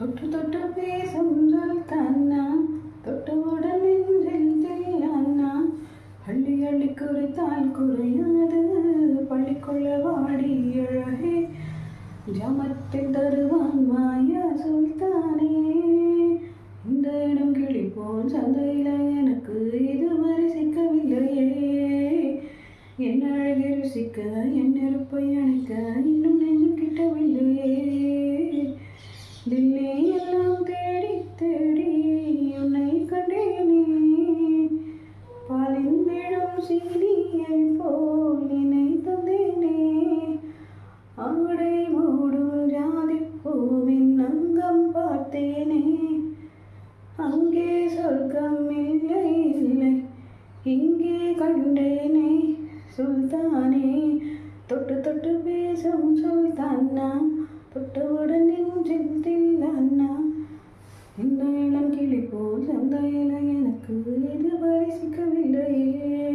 தொட்டு தொட்டு பேசும் சுல்தானா, தொட்டவுடன் நெஞ்சில் தில்லானா, அள்ளி அள்ளி குறித்தால் குறையாது பள்ளிக்குள்ள வாடி அழகே, ஜாமத்தில் தருவான் மாயா சுல்தானே. இந்த இடம் கிளி போல் சந்தையில எனக்கு இதுவரை சிக்கவில்லையே, என் அழகை ருசிக்க என் நெருப்பை அணைக்க இன்னும் நெஞ்சும் கிட்டவில்லையே. தில்லி எல்லாம் தேடி தேடி உன்னை கண்டேனே, பாலின் விழும் சீனியை போல் என்னை தந்தேனே. ஆடை மூடும் ஜாதி பூவின் அங்கம் பார்த்தேனே, அங்கே சொர்க்கம் இல்லை இல்லை இங்கே கண்டேனே சுல்தானே. தொட்டு தொட்டு பேசும் சுல்தானா, தொட்டவுடன் நெஞ்சில் தில்லானா, இந்த இளம் கிளி போல் சந்தையில எனக்கு இதுவரை சிக்கவில்லையே.